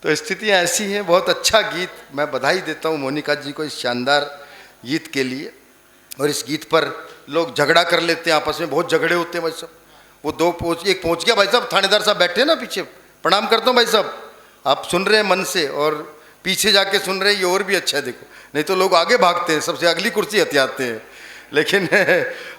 तो स्थितियाँ ऐसी हैं। बहुत अच्छा गीत, मैं बधाई देता हूँ मोनिका जी को इस शानदार गीत के लिए। और इस गीत पर लोग झगड़ा कर लेते हैं, आपस में बहुत झगड़े होते हैं भाई साहब। वो एक पहुँच गया भाई साहब, थानेदार साहब बैठे हैं ना पीछे, प्रणाम करता हूँ भाई साहब, आप सुन रहे हैं मन से और पीछे जाके सुन रहे हैं, ये और भी अच्छा है। देखो, नहीं तो लोग आगे भागते हैं, सबसे अगली कुर्सी हथियाते हैं, लेकिन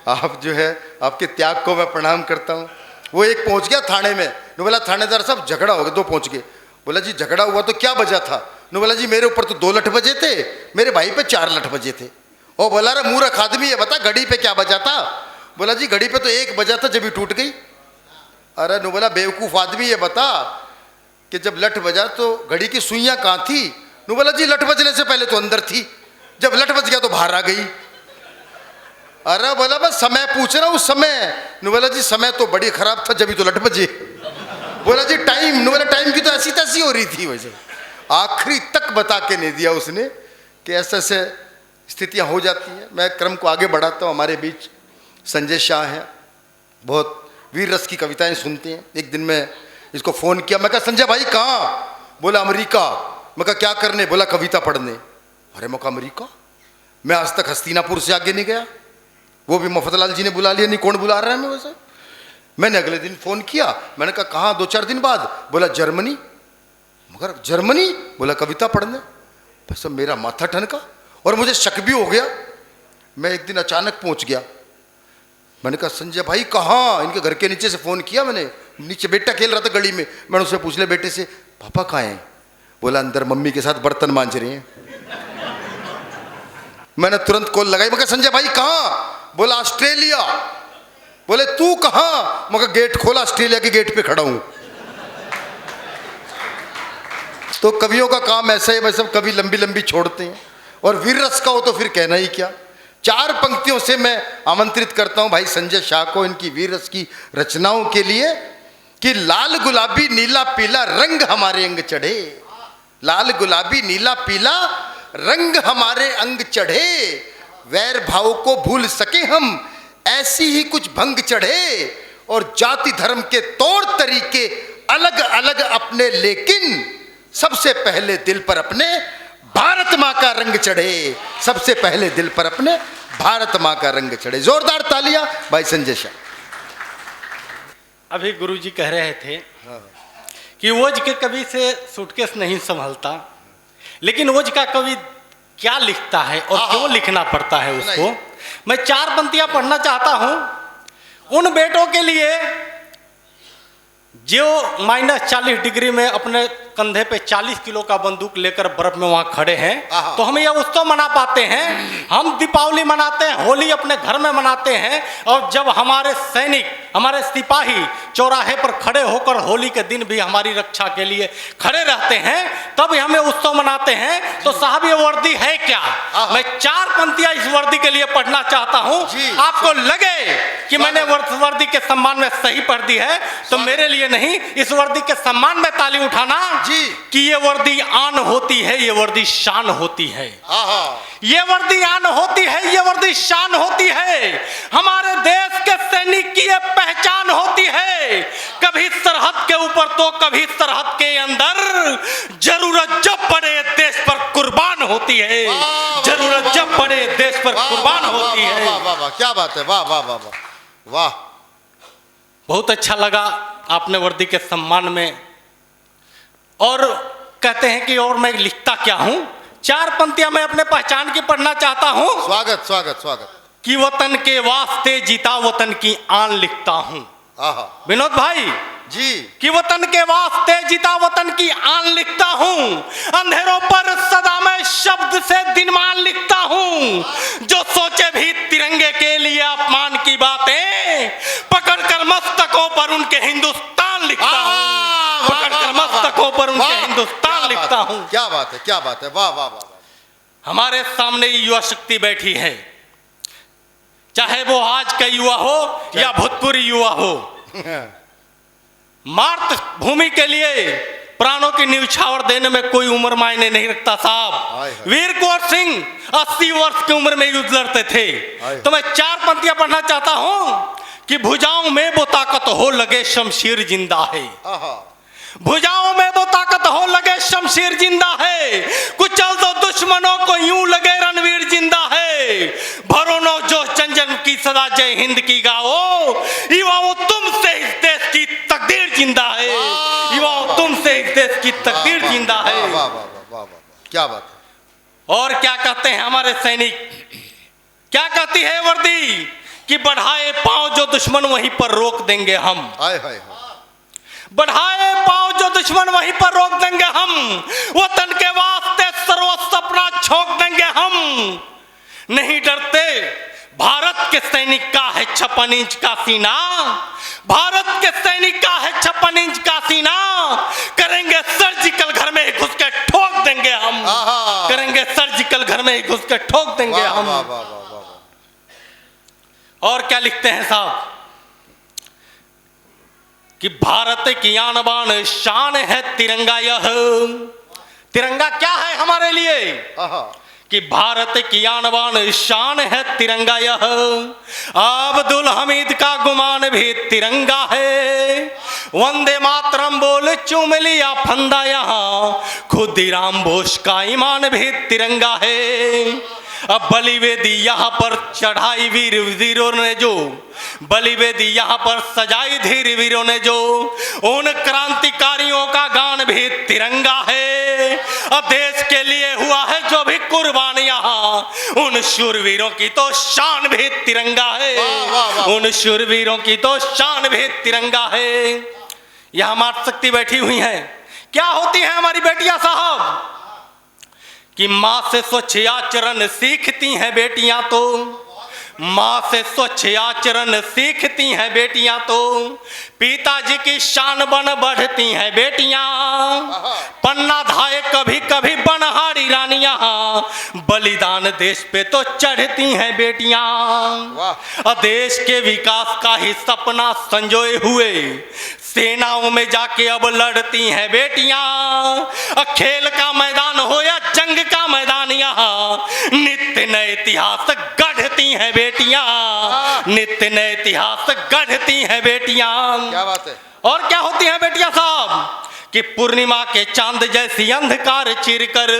आप जो है, आपके त्याग को मैं प्रणाम करता हूँ। वो एक पहुँच गया थाने में, नु बोला थानेदार साहब झगड़ा हो गया, दो पहुँच गए। बोला जी झगड़ा हुआ तो क्या बजा था? नु बोला जी मेरे ऊपर तो 2 लठ बजे थे, मेरे भाई पे 4 लठ बजे थे। ओ बोला रे मूर्ख आदमी है, बता घड़ी पे क्या बजा था? बोला जी घड़ी पे तो 1 बजा था, जब ही टूट गई। अरे नु बोला बेवकूफ़ आदमी है, बता कि जब लठ बजा तो घड़ी की सुइयाँ कहाँ थी? नु बोला जी लठ बजने से पहले तो अंदर थी, जब लठ बज गया तो बाहर आ गई। अरे बोला मैं समय पूछ रहा हूँ, समय। नु बोला जी समय तो बड़ी खराब था, जब ही तो लठ बजे। बोला जी टाइम, नु बोला टाइम की तो ऐसी तैसी हो रही थी। वैसे आखिरी तक बता के नहीं दिया उसने कि ऐसे ऐसे स्थितियाँ हो जाती हैं। मैं क्रम को आगे बढ़ाता हूँ। हमारे बीच संजय शाह हैं, बहुत वीर रस की कविताएं सुनते हैं। एक दिन मैं इसको फ़ोन किया, मैं कहा संजय भाई कहाँ? बोला अमेरिका। मैं कहा क्या करने? बोला कविता पढ़ने। अरे मैं कहा अमेरिका? मैं आज तक हस्तिनापुर से आगे नहीं गया, वो भी मफतलाल जी ने बुला लिया, नहीं कौन बुला रहा है मैं वैसे। मैंने अगले दिन फ़ोन किया, मैंने कहा कहाँ? 2-4 दिन बाद। बोला जर्मनी। मगर जर्मनी? बोला कविता पढ़ने। बस मेरा माथा ठनका और मुझे शक भी हो गया। मैं एक दिन अचानक पहुँच गया, मैंने कहा संजय भाई कहाँ? इनके घर के नीचे से फ़ोन किया मैंने, नीचे बेटा खेल रहा था गली में। मैंने उससे पूछ लिया बेटे से, पापा कहाँ हैं? बोला अंदर मम्मी के साथ बर्तन मांज रहे हैं। मैंने तुरंत कॉल लगाई, मैं कहा संजय भाई कहाँ? बोला ऑस्ट्रेलिया। बोले तू कहाँ? मैं कहा गेट खोला, ऑस्ट्रेलिया के गेट पे खड़ा हूँ। तो कवियों का काम ऐसा है भाई सब, कवि लंबी लंबी छोड़ते हैं, और वीर रस का हो तो फिर कहना ही क्या। 4 पंक्तियों से मैं आमंत्रित करता हूं भाई संजय शाह को इनकी वीर रस की रचनाओं के लिए कि लाल गुलाबी नीला पीला रंग हमारे अंग चढ़े, लाल गुलाबी नीला पीला रंग हमारे अंग चढ़े, वैर भाव को भूल सके हम ऐसी ही कुछ भंग चढ़े, और जाति धर्म के तौर तरीके अलग अलग अपने, लेकिन सबसे पहले दिल पर अपने भारत माँ का रंग चढ़े, सबसे पहले दिल पर अपने भारत माँ का रंग चढ़े। जोरदार तालियां भाई संजय शाह। अभी गुरुजी कह रहे थे कि ओज के कवि से सूटकेस नहीं संभलता, लेकिन ओज का कवि क्या लिखता है और क्यों लिखना पड़ता है उसको। मैं 4 पंक्तियां पढ़ना चाहता हूं उन बेटों के लिए जो -40 डिग्री में अपने कंधे पे 40 किलो का बंदूक लेकर बर्फ में वहां खड़े हैं। तो हम यह उत्सव मना पाते हैं, हम दीपावली मनाते हैं, होली अपने घर में मनाते हैं, और जब हमारे सैनिक, हमारे सिपाही चौराहे पर खड़े होकर होली के दिन भी हमारी रक्षा के लिए खड़े रहते हैं, तब हमें उत्सव मनाते हैं। तो साहब ये वर्दी है क्या? मैं 4 पंक्तियां इस वर्दी के लिए पढ़ना चाहता हूं। आपको लगे कि मैंने वर्दी के सम्मान में सही पढ़ दी है तो मेरे लिए नहीं, इस वर्दी के सम्मान में ताली उठाना कि ये वर्दी आन होती है, ये वर्दी शान होती है, ये वर्दी आन होती है, ये वर्दी शान होती है, हमारे देश के सैनिक की ये पहचान होती है। कभी सरहद के ऊपर तो कभी सरहद के अंदर, जरूरत जब पड़े देश पर कुर्बान होती है, जरूरत जब पड़े देश पर कुर्बान होती है। वाह वाह वाह, क्या बात है, वाह वाह वाह वाह वाह। बहुत अच्छा लगा आपने वर्दी के सम्मान में। और कहते हैं कि और मैं लिखता क्या हूं, 4 पंक्तियां मैं अपने पहचान की पढ़ना चाहता हूं। स्वागत स्वागत स्वागत। कि वतन के वास्ते जीता वतन की आन लिखता हूं। विनोद भाई जी, कि वतन के वास्ते जीता वतन की आन लिखता हूं, अंधेरों पर सदा मैं शब्द से दिनमान लिखता हूं, जो सोचे भी तिरंगे के लिए अपमान की बातें, पकड़कर मस्तकों पर उनके हिंदुस्तान लिखता हूं, पकड़कर मस्तकों पर उनके हिंदुस्तान लिखता हूं। क्या बात है, क्या बात है, वाह वाह वाह। हमारे सामने युवा शक्ति बैठी है, चाहे वो आज का युवा हो या भूतपूर्व युवा हो, मातृभूमि के लिए प्राणों की न्यौछावर देने में कोई उम्र मायने नहीं रखता साहब। वीर कुंवर सिंह 80 वर्ष की उम्र में युद्ध लड़ते थे। तो मैं 4 पंक्तियां पढ़ना चाहता हूं कि भुजाओं में वो ताकत हो लगे शमशीर जिंदा है, भुजाओं में वो ताकत हो लगे शमशीर जिंदा है, कुचल दो दुश्मनों को यूं लगे रणवीर जिंदा है। भरो नो जो जन की सदा जय हिंद की गाओ, युवाओं तुमसे इस देश की तकदीर जिंदा है, युवाओं तुमसे इस देश की तकदीर जिंदा है। वाह वाह वाह वाह, क्या बात है। और क्या कहते हैं हमारे सैनिक, क्या कहती है वर्दी कि बढ़ाए पांव जो दुश्मन वहीं पर रोक देंगे हम। हाय हाय, बढ़ाए पांव जो दुश्मन वहीं पर रोक देंगे हम, वतन के वास्ते सर्वस्व अपना झोंक देंगे हम। नहीं डरते भारत के सैनिक का है 56 इंच का सीना, भारत के सैनिक का है 56 इंच का सीना। करेंगे सर्जिकल घर में ही घुस के ठोक देंगे हम, करेंगे सर्जिकल घर में ही घुस के ठोक देंगे हम। और क्या लिखते हैं साहब कि भारत की आन बान शान है तिरंगा। यह तिरंगा क्या है हमारे लिए कि भारत की आन बान शान है तिरंगा। यह अब्दुल हमीद का गुमान भी तिरंगा है, वंदे मातरम बोल चूम लिया फंदा यहाँ, खुदीराम बोस का ईमान भी तिरंगा है। अब बलिवेदी यहाँ पर चढ़ाई वीर वीरों ने जो, बलिवेदी यहाँ पर सजाई धीर वीरों ने जो, उन क्रांतिकारियों का गान भी तिरंगा है। अब देश के लिए हुआ है जो भी कुर्बान यहाँ, उन शूरवीरों की तो शान भी तिरंगा है, उन शूरवीरों की तो शान भी तिरंगा है। यहाँ मातृशक्ति बैठी हुई है, क्या होती है हमारी बेटियां साहब कि माँ से स्वच्छ आचरण सीखती हैं बेटियां तो, माँ से स्वच्छ आचरण सीखती हैं बेटियां तो, पिताजी की शान बन बढ़ती हैं बेटियां, पन्ना धाए कभी कभी बनहारी रानियां, बलिदान देश पे तो चढ़ती हैं बेटियां। देश के विकास का ही सपना संजोए हुए सेनाओं में जाके अब लड़ती हैं बेटियां। खेल का मैदान हो या जंग का मैदान, यहाँ नित्य नए इतिहास गढ़ती हैं बेटियां, नित्य नए इतिहास गढ़ती हैं बेटियां। क्या बात है। और क्या होती हैं बेटियां साहब कि पूर्णिमा के चांद जैसी अंधकार चिरकर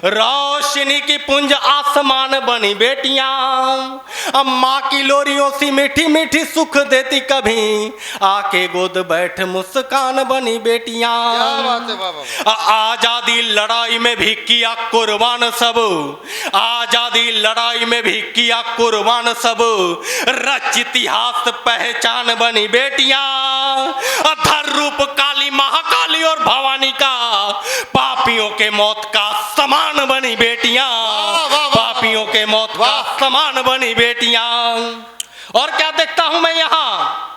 रोशनी की पुंज आसमान बनी बेटियां। अब माँ की लोरियों सी मीठी मीठी सुख देती कभी, आके गोद बैठ मुस्कान बनी बेटियां। आजादी लड़ाई में भी किया कुर्बान सब, आजादी लड़ाई में भी किया कुर्बान सब, रच इतिहास पहचान बनी बेटियां। अधर रूप काली महाकाली और भवानी का, पापियों के मौत का समान बनी बेटियां, पापियों के मौत का समान बनी बेटियां। और क्या देखता हूं मैं यहाँ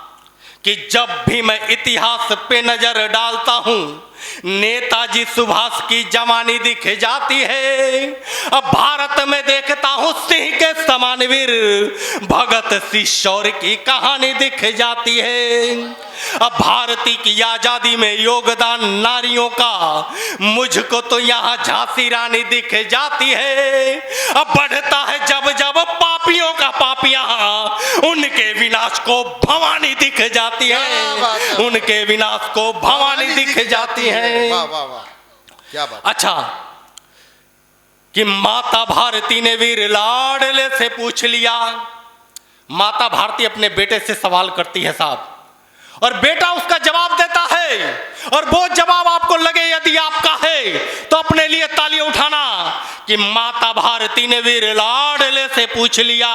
कि जब भी मैं इतिहास पे नजर डालता हूं, नेताजी सुभाष की जवानी दिख जाती है। अब भारत में देखता हूं सिंह के समान वीर भगत सिंह शौर्य की कहानी दिख जाती है। अब भारती की आजादी में योगदान नारियों का, मुझको तो यहाँ झांसी रानी दिख जाती है। अब बढ़ता है जब जब पापियों का पाप, यहाँ उनके विनाश को भवानी दिख जाती है, उनके विनाश को भवानी दिख जाती है। वाह वाह वाह, क्या बात। अच्छा कि माता भारती ने वीर लाडले से पूछ लिया, माता भारती अपने बेटे से सवाल करती है साहब, और बेटा उसका जवाब देता है, और वो जवाब आपको लगे यदि आपका है तो अपने लिए तालियां उठाना कि माता भारती ने वीर लाडले से पूछ लिया,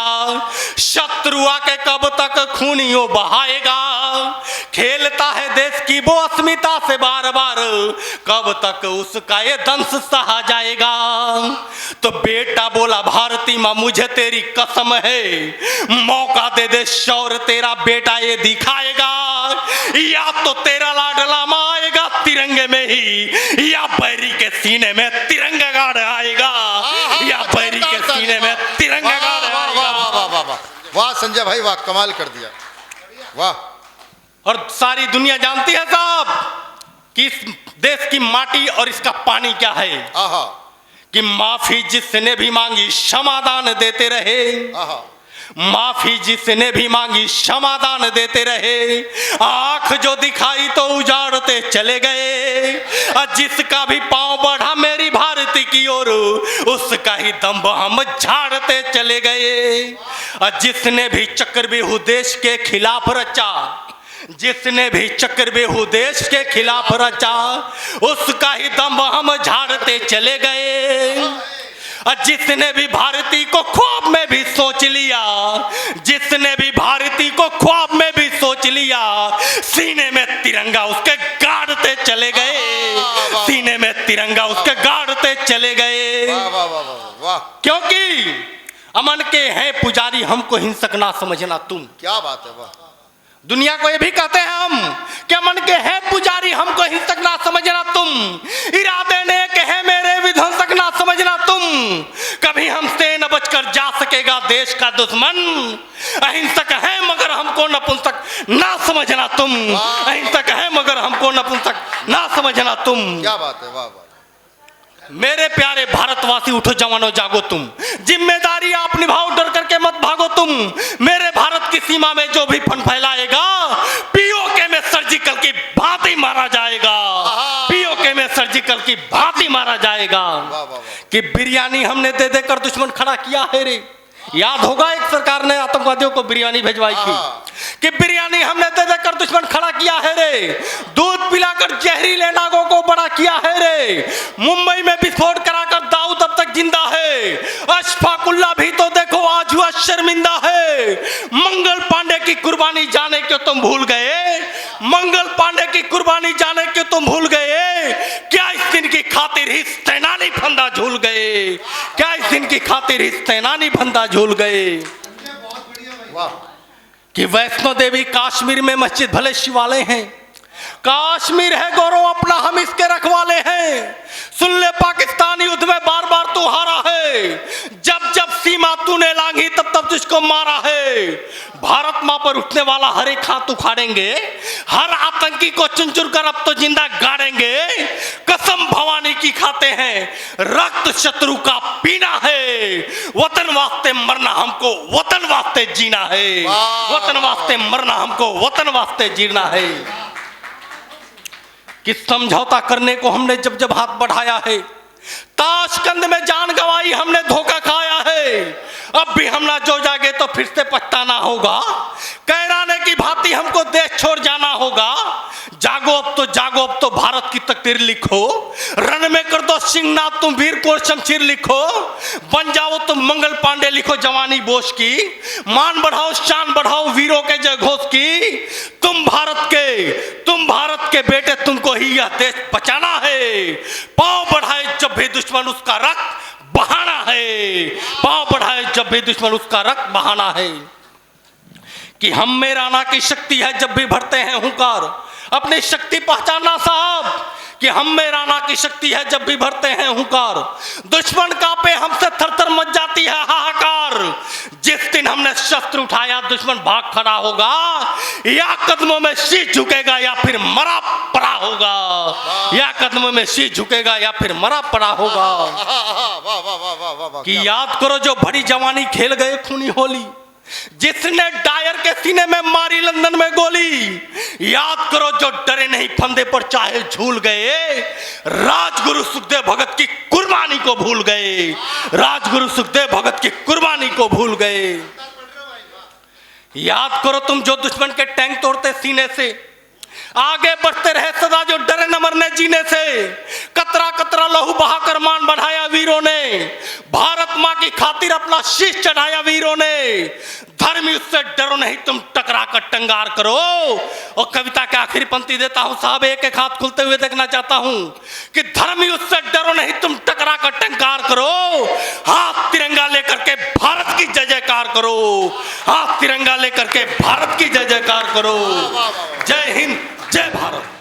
शत्रु आके कब तक खूनियों बहाएगा, खेलता है देश की वो अस्मिता से बार बार, कब तक उसका ये दंश सहा जाएगा। तो बेटा बोला, भारती माँ मुझे तेरी कसम है, मौका दे दे शौर्य तेरा बेटा ये दिखाएगा, या तो तेरा लाडला माँ आएगा तिरंगे में ही, या बैरी के सीने में तिरंगा गाड़ आएगा, या बैरी के सीने में तिरंगा गाड़ आएगा। वाह वाह वाह, वाह संजय भाई वाह, कमाल कर दिया, वाह। और सारी दुनिया जानती है साहब कि इस देश की माटी और इसका पानी क्या है, कि माफी जिसने भी मांगी क्षमादान देते रहे, माफी जिसने भी मांगी क्षमादान देते रहे, आंख जो दिखाई तो उजाड़ते चले गए। जिसका भी पांव बढ़ा मेरी भारती की ओर, उसका ही दम्भ हम झाड़ते चले गए। जिसने भी चक्रव्यूह देश के खिलाफ रचा, जिसने भी चक्रव्यूह देश के खिलाफ रचा, उसका ही दम्भ हम झाड़ते चले गए। जिसने भी भारती को ख्वाब में भी सोच लिया, जिसने भी भारती को ख्वाब में भी सोच लिया, सीने में तिरंगा उसके गाड़ते चले गए, सीने में तिरंगा उसके गाड़ते चले गए। क्योंकि अमन के हैं पुजारी, हमको हिंसक ना समझना तुम। क्या बात है, वाह। दुनिया को ये भी कहते हैं हम कि अमन के हैं पुजारी, हमको हिंसक ना समझना तुम। इरादे नेक है मेरे, विध्वंसक ना समझना तुम। कभी हमसे न बचकर जा सकेगा देश का दुश्मन। अहिंसक है मगर हमको नपुंसक ना समझना तुम। अहिंसक है मगर हमको नपुंसक ना समझना तुम। क्या बात है, वाह वाह। मेरे प्यारे भारतवासी, उठो जवानों जागो तुम, जिम्मेदारी आप निभाओ, डर करके मत भागो तुम। मेरे भारत की सीमा में जो भी फन फैलाएगा, पीओके में सर्जिकल की भांति मारा जाएगा, पीओके में सर्जिकल की भांति मारा जाएगा। कि बिरयानी हमने दे देकर दुश्मन खड़ा किया है रे। याद होगा एक सरकार ने आतंकवादियों को बिरयानी भिजवाई थी कि बिरयानी हमने दे देकर दुश्मन खड़ा किया है रे। दूध पिलाकर जहरीले नागों को बड़ा किया है रे। मुंबई में विस्फोट कराकर दाऊद अब तक जिंदा है। अशफाकुल्ला भी तो देखो आज हुआ शर्मिंदा है। मंगल पांडे की कुर्बानी जाने क्यों तुम भूल गए, मंगल पांडे की कुर्बानी जाने क्यों तुम भूल गए। क्या इस दिन की खातिर ही सेनानी फंदा झूल गए, क्या इस दिन की खातिर ही सेनानी फंदा झूल गए। कि वैष्णो देवी कश्मीर में मस्जिद भले शिवालय हैं, कश्मीर है गौरव अपना, हम इसके रखवाले हैं। सुन ले पाकिस्तान युद्ध में बार बार तू हारा है, जब जब सीमा तूने लांघी तब तब तुझको मारा है। भारत मां पर उठने वाला हर एक हाथ उखाड़ेंगे, हर आतंकी को चुन चुन कर अब तो जिंदा गाड़ेंगे। कसम भवानी की खाते हैं, रक्त शत्रु का पीना है। वतन वास्ते मरना हमको वतन वास्ते जीना है, वतन वास्ते मरना हमको वतन वास्ते जीना है। कि समझौता करने को हमने जब जब हाथ बढ़ाया है, ताशकंद में जान गंवाई हमने, धोखा खाया है। अब भी हम ना जो जागे तो फिर से पछताना होगा। कैराने की भांति हमको देश छोड़ जाना होगा। जागो अब तो जागो, अब तो भारत की तकदीर लिखो। रण में कर दो सिंहनाद तुम, वीर को शमशीर लिखो। बन जाओ तुम मंगल पांडे, लिखो जवानी बोझ की। मान बढ़ाओ शान बढ़ाओ वीरों के जय घोष की। तुम भारत के बेटे, तुमको ही यह देश बचाना है। पांव बढ़ाए जब भी दुश्मन उसका रक्त बहाना है, पांव बढ़ाए जब भी दुश्मन उसका रक्त बहाना है। कि हम में राणा की शक्ति है जब भी भरते हैं हुंकार, अपनी शक्ति पहचानना साहब। कि हम में राणा की शक्ति है जब भी भरते हैं हुंकार, दुश्मन कांपे हमसे थर थर मच जाती है हाहाकार। जिस दिन हमने शस्त्र उठाया दुश्मन भाग खड़ा होगा, या कदमों में शीश झुकेगा या फिर मरा पड़ा होगा, या कदमों में शीश झुकेगा या फिर मरा पड़ा होगा। कि याद करो जो भरी जवानी खेल गए खूनी होली, जिसने डायर के सीने में मारी लंदन में गोली। याद करो जो डरे नहीं फंदे पर चाहे झूल गए, राजगुरु सुखदेव भगत की कुर्बानी को भूल गए, राजगुरु सुखदेव भगत की कुर्बानी को भूल गए। याद करो तुम जो दुश्मन के टैंक तोड़ते सीने से, आगे बढ़ते रहे सदा जो डरे न मरने जीने से। कतरा कतरा लहू बहाकर मान बढ़ाया वीरों ने, भारत मां की खातिर अपना शीश चढ़ाया वीरों ने। धर्मी उससे डरो नहीं तुम टकरा कर टंगार करो। और कविता के आखिरी पंक्ति देता हूं साहब, एक एक हाथ खुलते हुए देखना चाहता हूं। कि धर्मी उससे डरो नहीं तुम टकरा कर टंगार करो। हाथ तिरंगा लेकर के भारत की जय जयकार करो, हाथ तिरंगा लेकर के भारत की जय जयकार करो। जय हिंद, जय भारत।